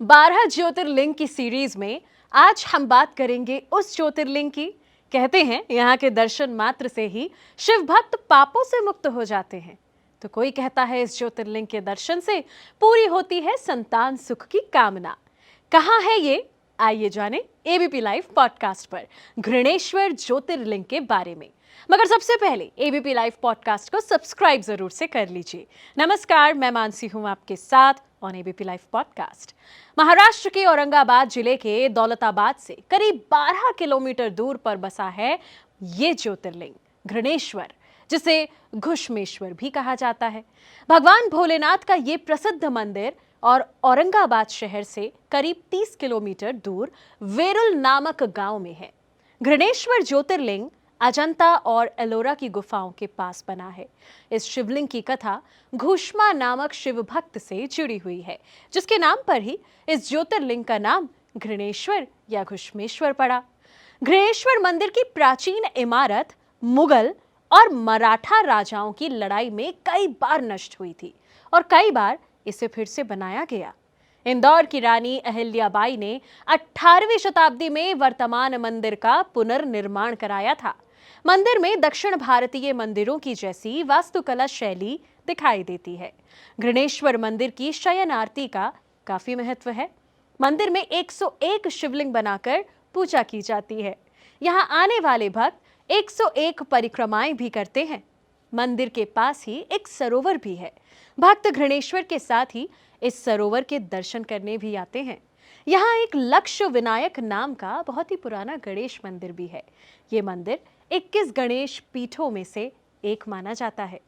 12 ज्योतिर्लिंग की सीरीज में आज हम बात करेंगे उस ज्योतिर्लिंग की। कहते हैं यहाँ के दर्शन मात्र से ही शिव भक्त पापों से मुक्त हो जाते हैं। तो कोई कहता है इस ज्योतिर्लिंग के दर्शन से पूरी होती है संतान सुख की कामना। कहाँ है ये? आइए जाने एबीपी लाइव पॉडकास्ट पर घृणेश्वर ज्योतिर्लिंग के बारे में। मगर सबसे पहले एबीपी लाइव पॉडकास्ट को सब्सक्राइब जरूर से कर लीजिए। नमस्कार, मैं मानसी हूं आपके साथ on ABP live podcast. Maharashtra के औरंगाबाद जिले के दौलताबाद से करीब 12 किलोमीटर दूर पर बसा है ये ज्योतिर्लिंग घृणेश्वर, जिसे घुश्मेश्वर भी कहा जाता है। भगवान भोलेनाथ का ये प्रसिद्ध मंदिर और औरंगाबाद शहर से करीब 30 किलोमीटर दूर वेरुल नामक गांव में है। घृणेश्वर ज्योतिर्लिंग अजंता और एलोरा की गुफाओं के पास बना है। इस शिवलिंग की कथा घुश्मा नामक शिव भक्त से जुड़ी हुई है, जिसके नाम पर ही इस ज्योतिर्लिंग का नाम घृणेश्वर या घुश्मेश्वर पड़ा। घृणेश्वर मंदिर की प्राचीन इमारत मुगल और मराठा राजाओं की लड़ाई में कई बार नष्ट हुई थी और कई बार इसे फिर से बनाया गया। इंदौर की रानी अहिल्याबाई ने 18वीं शताब्दी में वर्तमान मंदिर का पुनर्निर्माण कराया था। मंदिर में दक्षिण भारतीय मंदिरों की जैसी वास्तुकला शैली दिखाई देती है। घृणेश्वर मंदिर की शयन आरती का काफी महत्व है। मंदिर में 101 शिवलिंग बनाकर पूजा की जाती है। यहाँ आने वाले भक्त 101 परिक्रमाएं भी करते हैं। मंदिर के पास ही एक सरोवर भी है। भक्त घृणेश्वर के साथ ही इस सरोवर के दर्शन करने भी आते हैं। यहाँ एक लक्ष्य विनायक नाम का बहुत ही पुराना गणेश मंदिर भी है। ये मंदिर 21 गणेश पीठों में से एक माना जाता है।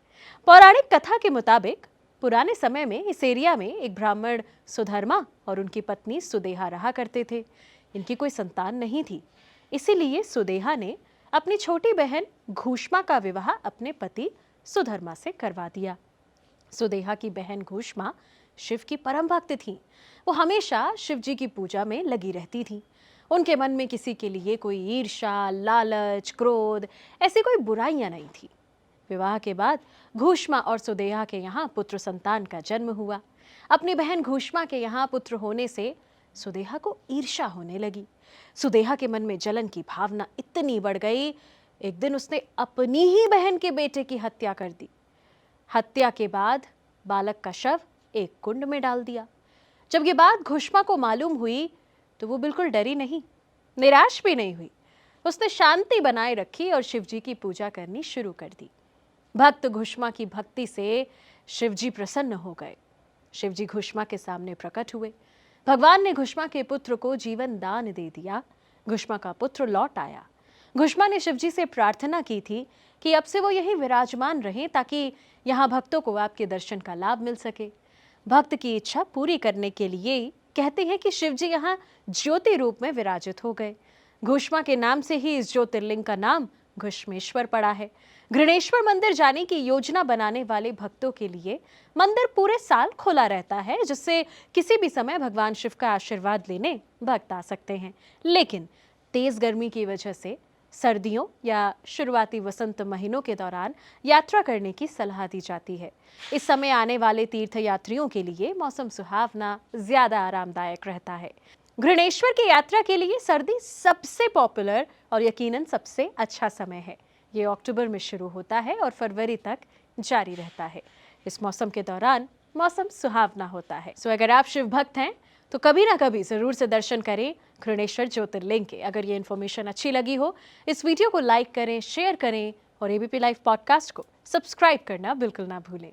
पौराणिक कथा के मुताबिक पुराने समय में इस एरिया में एक ब्राह्मण सुधर्मा और उनकी पत्नी सुदेहा रहा करते थे। इनकी कोई संतान नहीं थी, इसीलिए सुदेहा ने अपनी छोटी बहन घूष्मा का विवाह अपने पति सुधर्मा से करवा दिया। सुदेहा की बहन घूष्मा शिव की परम भक्त थी। वो हमेशा शिव जी की पूजा में लगी रहती थी। उनके मन में किसी के लिए कोई ईर्ष्या, लालच, क्रोध, ऐसी कोई बुराइयां नहीं थी। विवाह के बाद घूष्मा और सुदेहा के यहाँ पुत्र संतान का जन्म हुआ। अपनी बहन घूष्मा के यहाँ पुत्र होने से सुदेहा को ईर्ष्या होने लगी। सुदेहा के मन में जलन की भावना इतनी बढ़ गई, एक दिन उसने अपनी ही बहन के बेटे की हत्या कर दी। हत्या के बाद बालक का शव एक कुंड में डाल दिया। जब ये बात घुश्मा को मालूम हुई तो वो बिल्कुल डरी नहीं, निराश भी नहीं हुई। उसने शांति बनाए रखी और शिवजी की पूजा करनी शुरू कर दी। भक्त घुश्मा की भक्ति से शिवजी प्रसन्न हो गए। शिवजी घुश्मा के सामने प्रकट हुए। भगवान ने घुश्मा के पुत्र को जीवन दान दे दिया। घुश्मा का पुत्र लौट आया। घुश्मा ने शिवजी से प्रार्थना की थी कि अब से वो यहीं विराजमान रहें ताकि यहाँ भक्तों को आपके दर्शन का लाभ मिल सके। भक्त की इच्छा पूरी करने के लिए कहते हैं कि शिवजी यहाँ ज्योति रूप में विराजित हो गए। घुश्मा के नाम से ही इस ज्योतिर्लिंग का नाम घुश्मेश्वर पड़ा है। घृणेश्वर मंदिर जाने की योजना बनाने वाले भक्तों के लिए मंदिर पूरे साल खुला रहता है, जिससे किसी भी समय भगवान शिव का आशीर्वाद लेने भक्त आ सकते हैं। लेकिन तेज गर्मी की वजह से सर्दियों या शुरुआती वसंत महीनों के दौरान यात्रा करने की सलाह दी जाती है। इस समय आने वाले तीर्थयात्रियों के लिए मौसम सुहावना, ज्यादा आरामदायक रहता है। घृणेश्वर की यात्रा के लिए सर्दी सबसे पॉपुलर और यकीनन सबसे अच्छा समय है। ये अक्टूबर में शुरू होता है और फरवरी तक जारी रहता है। इस मौसम के दौरान मौसम सुहावना होता है। सो अगर आप शिव भक्त हैं तो कभी ना कभी जरूर से दर्शन करें घृणेश्वर ज्योतिर्लिंग के। अगर ये इन्फॉर्मेशन अच्छी लगी हो, इस वीडियो को लाइक करें, शेयर करें और एबीपी लाइव पॉडकास्ट को सब्सक्राइब करना बिल्कुल ना भूलें।